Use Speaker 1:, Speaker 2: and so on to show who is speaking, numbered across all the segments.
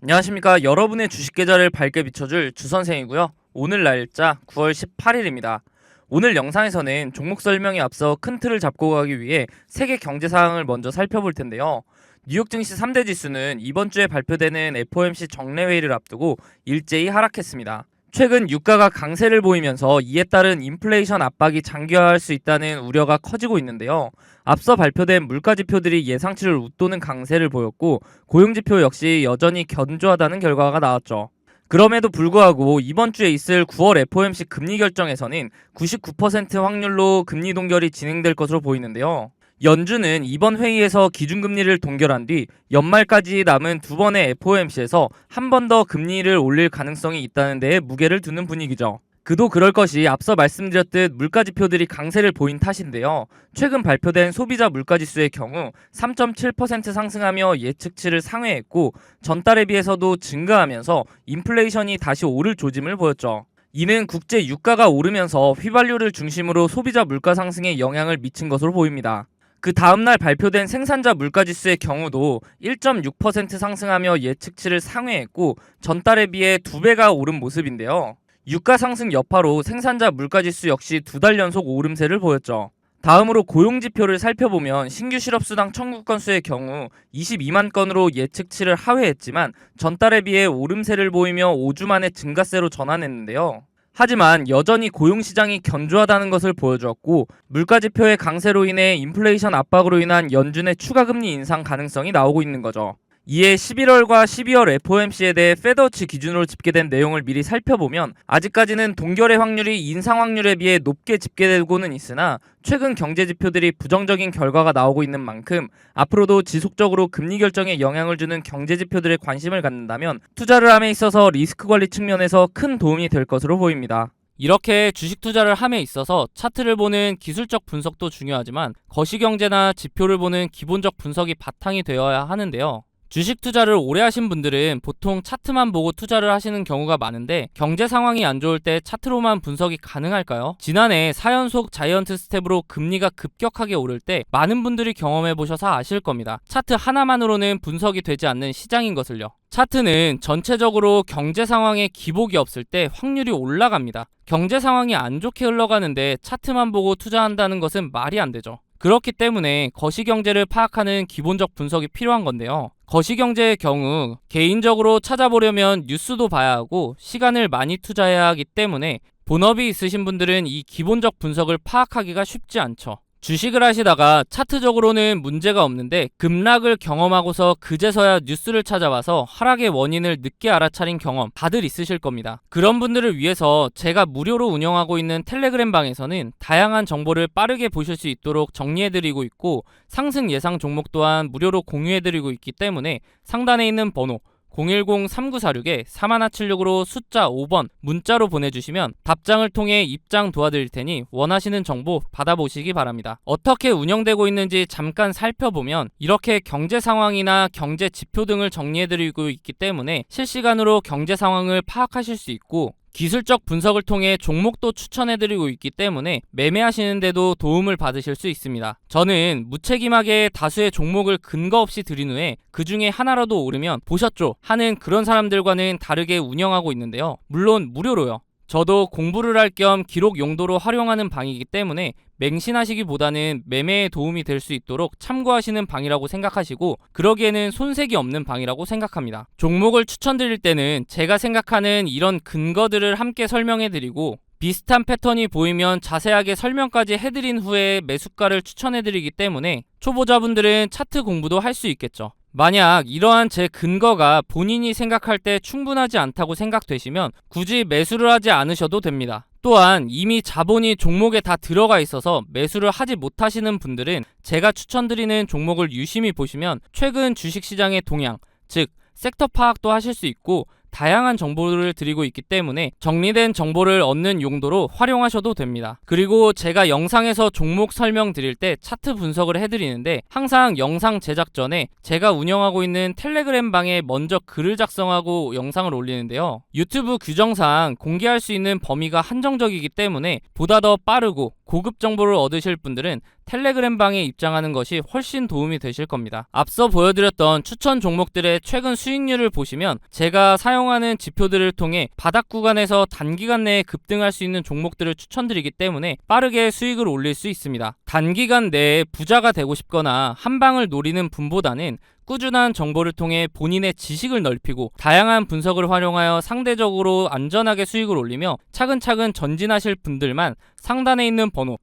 Speaker 1: 안녕하십니까. 여러분의 주식 계좌를 밝게 비춰줄 주선생이고요. 오늘 날짜 9월 18일입니다. 오늘 영상에서는 종목 설명에 앞서 큰 틀을 잡고 가기 위해 세계 경제 상황을 먼저 살펴볼 텐데요. 뉴욕 증시 3대 지수는 이번 주에 발표되는 FOMC 정례회의를 앞두고 일제히 하락했습니다. 최근 유가가 강세를 보이면서 이에 따른 인플레이션 압박이 장기화할 수 있다는 우려가 커지고 있는데요. 앞서 발표된 물가지표들이 예상치를 웃도는 강세를 보였고 고용지표 역시 여전히 견조하다는 결과가 나왔죠. 그럼에도 불구하고 이번 주에 있을 9월 FOMC 금리 결정에서는 99% 확률로 금리 동결이 진행될 것으로 보이는데요. 연준은 이번 회의에서 기준금리를 동결한 뒤 연말까지 남은 두 번의 FOMC에서 한 번 더 금리를 올릴 가능성이 있다는 데에 무게를 두는 분위기죠. 그도 그럴 것이 앞서 말씀드렸듯 물가지표들이 강세를 보인 탓인데요. 최근 발표된 소비자 물가지수의 경우 3.7% 상승하며 예측치를 상회했고 전달에 비해서도 증가하면서 인플레이션이 다시 오를 조짐을 보였죠. 이는 국제 유가가 오르면서 휘발유를 중심으로 소비자 물가 상승에 영향을 미친 것으로 보입니다. 그 다음날 발표된 생산자 물가지수의 경우도 1.6% 상승하며 예측치를 상회했고 전달에 비해 2배가 오른 모습인데요. 유가 상승 여파로 생산자 물가지수 역시 2달 연속 오름세를 보였죠. 다음으로 고용지표를 살펴보면 신규 실업수당 청구 건수의 경우 22만 건으로 예측치를 하회했지만 전달에 비해 오름세를 보이며 5주 만에 증가세로 전환했는데요. 하지만 여전히 고용시장이 견조하다는 것을 보여주었고 물가지표의 강세로 인해 인플레이션 압박으로 인한 연준의 추가금리 인상 가능성이 나오고 있는 거죠. 이에 11월과 12월 FOMC에 대해 페드워치 기준으로 집계된 내용을 미리 살펴보면 아직까지는 동결의 확률이 인상 확률에 비해 높게 집계되고는 있으나 최근 경제지표들이 부정적인 결과가 나오고 있는 만큼 앞으로도 지속적으로 금리 결정에 영향을 주는 경제지표들에 관심을 갖는다면 투자를 함에 있어서 리스크 관리 측면에서 큰 도움이 될 것으로 보입니다. 이렇게 주식 투자를 함에 있어서 차트를 보는 기술적 분석도 중요하지만 거시경제나 지표를 보는 기본적 분석이 바탕이 되어야 하는데요. 주식 투자를 오래 하신 분들은 보통 차트만 보고 투자를 하시는 경우가 많은데 경제 상황이 안 좋을 때 차트로만 분석이 가능할까요? 지난해 4연속 자이언트 스텝으로 금리가 급격하게 오를 때 많은 분들이 경험해 보셔서 아실 겁니다. 차트 하나만으로는 분석이 되지 않는 시장인 것을요. 차트는 전체적으로 경제 상황에 기복이 없을 때 확률이 올라갑니다. 경제 상황이 안 좋게 흘러가는데 차트만 보고 투자한다는 것은 말이 안 되죠. 그렇기 때문에 거시경제를 파악하는 기본적 분석이 필요한 건데요. 거시경제의 경우 개인적으로 찾아보려면 뉴스도 봐야 하고 시간을 많이 투자해야 하기 때문에 본업이 있으신 분들은 이 기본적 분석을 파악하기가 쉽지 않죠. 주식을 하시다가 차트적으로는 문제가 없는데 급락을 경험하고서 그제서야 뉴스를 찾아봐서 하락의 원인을 늦게 알아차린 경험 다들 있으실 겁니다. 그런 분들을 위해서 제가 무료로 운영하고 있는 텔레그램 방에서는 다양한 정보를 빠르게 보실 수 있도록 정리해드리고 있고 상승 예상 종목 또한 무료로 공유해드리고 있기 때문에 상단에 있는 번호 010-3946-4176으로 숫자 5번 문자로 보내주시면 답장을 통해 입장 도와드릴 테니 원하시는 정보 받아보시기 바랍니다. 어떻게 운영되고 있는지 잠깐 살펴보면 이렇게 경제 상황이나 경제 지표 등을 정리해드리고 있기 때문에 실시간으로 경제 상황을 파악하실 수 있고 기술적 분석을 통해 종목도 추천해드리고 있기 때문에 매매하시는데도 도움을 받으실 수 있습니다. 저는 무책임하게 다수의 종목을 근거 없이 들인 후에 그 중에 하나라도 오르면 보셨죠? 하는 그런 사람들과는 다르게 운영하고 있는데요. 물론 무료로요. 저도 공부를 할 겸 기록 용도로 활용하는 방이기 때문에 맹신하시기보다는 매매에 도움이 될 수 있도록 참고하시는 방이라고 생각하시고 그러기에는 손색이 없는 방이라고 생각합니다. 종목을 추천드릴 때는 제가 생각하는 이런 근거들을 함께 설명해드리고 비슷한 패턴이 보이면 자세하게 설명까지 해드린 후에 매수가를 추천해드리기 때문에 초보자분들은 차트 공부도 할 수 있겠죠. 만약 이러한 제 근거가 본인이 생각할 때 충분하지 않다고 생각되시면 굳이 매수를 하지 않으셔도 됩니다. 또한 이미 자본이 종목에 다 들어가 있어서 매수를 하지 못하시는 분들은 제가 추천드리는 종목을 유심히 보시면 최근 주식시장의 동향, 즉 섹터 파악도 하실 수 있고 다양한 정보를 드리고 있기 때문에 정리된 정보를 얻는 용도로 활용하셔도 됩니다. 그리고 제가 영상에서 종목 설명 드릴 때 차트 분석을 해드리는데 항상 영상 제작 전에 제가 운영하고 있는 텔레그램 방에 먼저 글을 작성하고 영상을 올리는데요. 유튜브 규정상 공개할 수 있는 범위가 한정적이기 때문에 보다 더 빠르고 고급 정보를 얻으실 분들은 텔레그램 방에 입장하는 것이 훨씬 도움이 되실 겁니다. 앞서 보여드렸던 추천 종목들의 최근 수익률을 보시면 제가 사용하는 지표들을 통해 바닥 구간에서 단기간 내에 급등할 수 있는 종목들을 추천드리기 때문에 빠르게 수익을 올릴 수 있습니다. 단기간 내에 부자가 되고 싶거나 한 방을 노리는 분보다는 꾸준한 정보를 통해 본인의 지식을 넓히고 다양한 분석을 활용하여 상대적으로 안전하게 수익을 올리며 차근차근 전진하실 분들만 상단에 있는 번호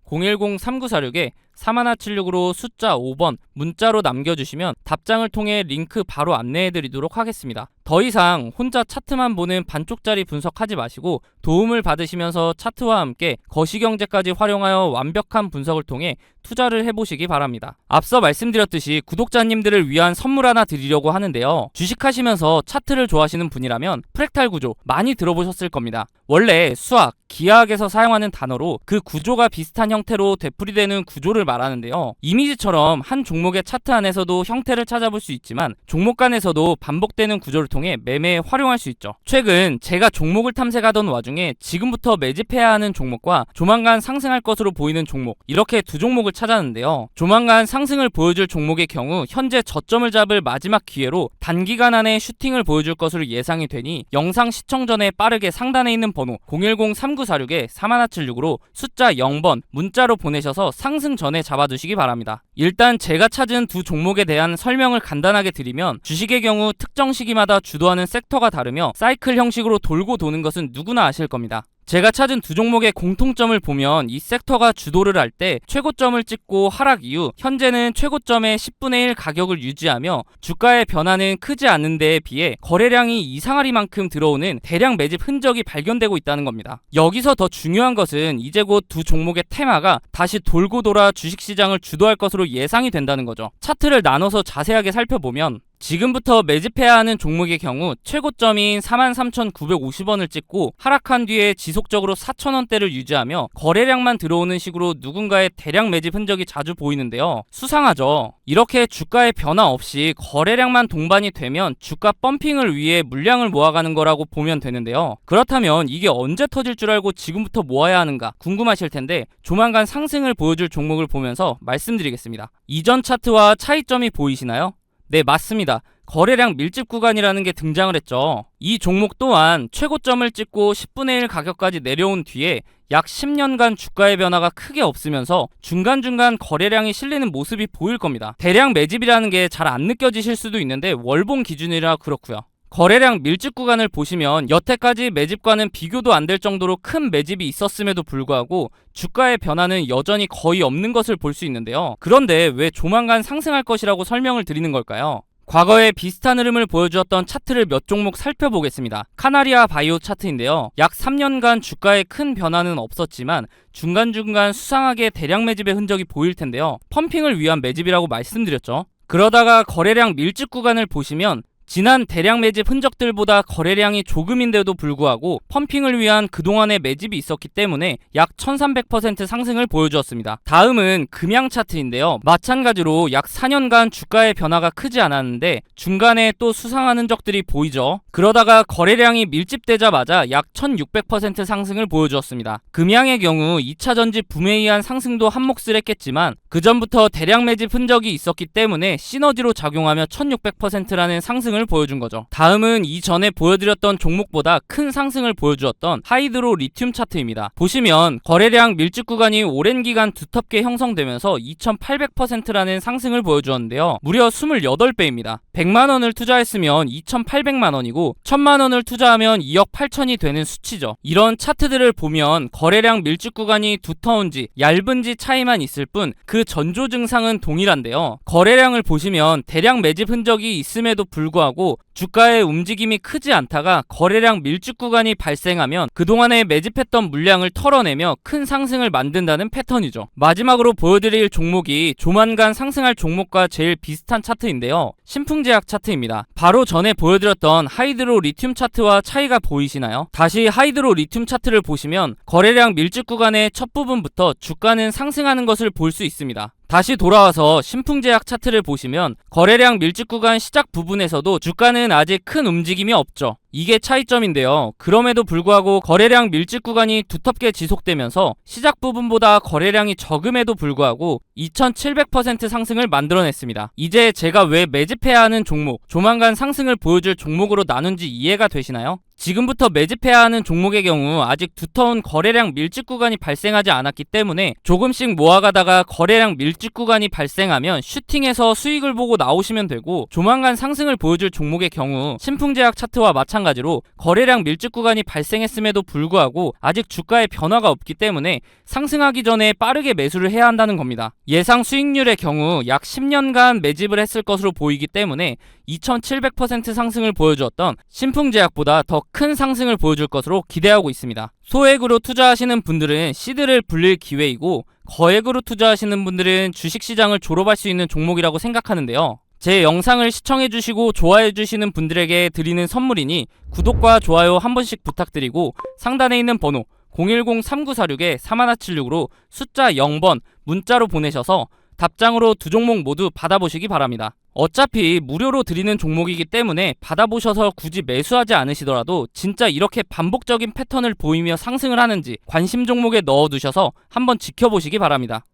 Speaker 1: 010-3946-4176으로 숫자 5번 문자로 남겨주시면 답장을 통해 링크 바로 안내해드리도록 하겠습니다. 더 이상 혼자 차트만 보는 반쪽짜리 분석하지 마시고 도움을 받으시면서 차트와 함께 거시경제까지 활용하여 완벽한 분석을 통해 투자를 해보시기 바랍니다. 앞서 말씀드렸듯이 구독자님들을 위한 선물 하나 드리려고 하는데요. 주식하시면서 차트를 좋아하시는 분이라면 프랙탈 구조 많이 들어보셨을 겁니다. 원래 수학, 기하학에서 사용하는 단어로 그 구조가 비슷한 형태로 되풀이되는 구조를 말하는데요. 이미지처럼 한 종목의 차트 안에서도 형태를 찾아볼 수 있지만 종목 간에서도 반복되는 구조를 통해 매매에 활용할 수 있죠. 최근 제가 종목을 탐색하던 와중에 지금부터 매집해야 하는 종목과 조만간 상승할 것으로 보이는 종목, 이렇게 두 종목을 찾았는데요. 조만간 상승을 보여줄 종목의 경우 현재 저점을 잡을 마지막 기회로 단기간 안에 슈팅을 보여줄 것으로 예상이 되니 영상 시청 전에 빠르게 상단에 있는 번호 010-3946-4176으로 숫자 0번 문자로 보내셔서 상승 전에 잡아두시기 바랍니다. 일단 제가 찾은 두 종목에 대한 설명을 간단하게 드리면, 주식의 경우 특정 시기마다 주도하는 섹터가 다르며 사이클 형식으로 돌고 도는 것은 누구나 아실 겁니다. 제가 찾은 두 종목의 공통점을 보면 이 섹터가 주도를 할 때 최고점을 찍고 하락 이후 현재는 최고점의 10분의 1 가격을 유지하며 주가의 변화는 크지 않은 데에 비해 거래량이 이상하리만큼 들어오는 대량 매집 흔적이 발견되고 있다는 겁니다. 여기서 더 중요한 것은 이제 곧 두 종목의 테마가 다시 돌고 돌아 주식시장을 주도할 것으로 예상이 된다는 거죠. 차트를 나눠서 자세하게 살펴보면 지금부터 매집해야 하는 종목의 경우 최고점인 43,950원을 찍고 하락한 뒤에 지속적으로 4,000원대를 유지하며 거래량만 들어오는 식으로 누군가의 대량 매집 흔적이 자주 보이는데요. 수상하죠. 이렇게 주가의 변화 없이 거래량만 동반이 되면 주가 펌핑을 위해 물량을 모아가는 거라고 보면 되는데요. 그렇다면 이게 언제 터질 줄 알고 지금부터 모아야 하는가 궁금하실 텐데, 조만간 상승을 보여줄 종목을 보면서 말씀드리겠습니다. 이전 차트와 차이점이 보이시나요? 네, 맞습니다. 거래량 밀집 구간이라는 게 등장을 했죠. 이 종목 또한 최고점을 찍고 10분의 1 가격까지 내려온 뒤에 약 10년간 주가의 변화가 크게 없으면서 중간중간 거래량이 실리는 모습이 보일 겁니다. 대량 매집이라는 게 잘 안 느껴지실 수도 있는데 월봉 기준이라 그렇고요. 거래량 밀집 구간을 보시면 여태까지 매집과는 비교도 안 될 정도로 큰 매집이 있었음에도 불구하고 주가의 변화는 여전히 거의 없는 것을 볼 수 있는데요. 그런데 왜 조만간 상승할 것이라고 설명을 드리는 걸까요? 과거에 비슷한 흐름을 보여주었던 차트를 몇 종목 살펴보겠습니다. 카나리아 바이오 차트인데요. 약 3년간 주가에 큰 변화는 없었지만 중간중간 수상하게 대량 매집의 흔적이 보일 텐데요. 펌핑을 위한 매집이라고 말씀드렸죠. 그러다가 거래량 밀집 구간을 보시면 지난 대량 매집 흔적들보다 거래량이 조금인데도 불구하고 펌핑을 위한 그동안의 매집이 있었기 때문에 약 1300% 상승을 보여주었습니다. 다음은 금양 차트인데요. 마찬가지로 약 4년간 주가의 변화가 크지 않았는데 중간에 또 수상한 흔적들이 보이죠. 그러다가 거래량이 밀집되자마자 약 1600% 상승을 보여주었습니다. 금양의 경우 2차 전지 붐에 의한 상승도 한몫을 했겠지만 그 전부터 대량 매집 흔적이 있었기 때문에 시너지로 작용하며 1600%라는 상승을 보여준 거죠. 다음은 이전에 보여드렸던 종목보다 큰 상승을 보여주었던 하이드로 리튬 차트입니다. 보시면 거래량 밀집 구간이 오랜 기간 두텁게 형성되면서 2800%라는 상승을 보여주었는데요. 무려 28배입니다. 100만원을 투자했으면 2800만원이고 1000만원을 투자하면 2억 8천이 되는 수치죠. 이런 차트들을 보면 거래량 밀집 구간이 두터운지 얇은지 차이만 있을 뿐 그 전조 증상은 동일한데요. 거래량을 보시면 대량 매집 흔적이 있음에도 불구하고 주가의 움직임이 크지 않다가 거래량 밀집 구간이 발생하면 그동안에 매집했던 물량을 털어내며 큰 상승을 만든다는 패턴이죠. 마지막으로 보여드릴 종목이 조만간 상승할 종목과 제일 비슷한 차트인데요. 신풍제약 차트입니다. 바로 전에 보여드렸던 하이드로 리튬 차트와 차이가 보이시나요? 다시 하이드로 리튬 차트를 보시면 거래량 밀집 구간의 첫 부분부터 주가는 상승하는 것을 볼 수 있습니다. 다시 돌아와서 신풍제약 차트를 보시면 거래량 밀집 구간 시작 부분에서도 주가는 아직 큰 움직임이 없죠. 이게 차이점인데요. 그럼에도 불구하고 거래량 밀집 구간이 두텁게 지속되면서 시작 부분보다 거래량이 적음에도 불구하고 2700% 상승을 만들어냈습니다. 이제 제가 왜 매집해야 하는 종목, 조만간 상승을 보여줄 종목으로 나눈지 이해가 되시나요? 지금부터 매집해야 하는 종목의 경우 아직 두터운 거래량 밀집 구간이 발생하지 않았기 때문에 조금씩 모아가다가 거래량 밀집 구간이 발생하면 슈팅해서 수익을 보고 나오시면 되고, 조만간 상승을 보여줄 종목의 경우 신풍제약 차트와 마찬가지로 거래량 밀집 구간이 발생했음에도 불구하고 아직 주가의 변화가 없기 때문에 상승하기 전에 빠르게 매수를 해야 한다는 겁니다. 예상 수익률의 경우 약 10년간 매집을 했을 것으로 보이기 때문에 2700% 상승을 보여주었던 신풍제약보다 더 큰 상승을 보여줄 것으로 기대하고 있습니다. 소액으로 투자하시는 분들은 시드를 불릴 기회이고, 거액으로 투자하시는 분들은 주식시장을 졸업할 수 있는 종목이라고 생각하는데요. 제 영상을 시청해주시고 좋아해주시는 분들에게 드리는 선물이니 구독과 좋아요 한 번씩 부탁드리고, 상단에 있는 번호 010-3946-3176으로 숫자 0번 문자로 보내셔서 답장으로 두 종목 모두 받아보시기 바랍니다. 어차피 무료로 드리는 종목이기 때문에 받아보셔서 굳이 매수하지 않으시더라도 진짜 이렇게 반복적인 패턴을 보이며 상승을 하는지 관심 종목에 넣어두셔서 한번 지켜보시기 바랍니다.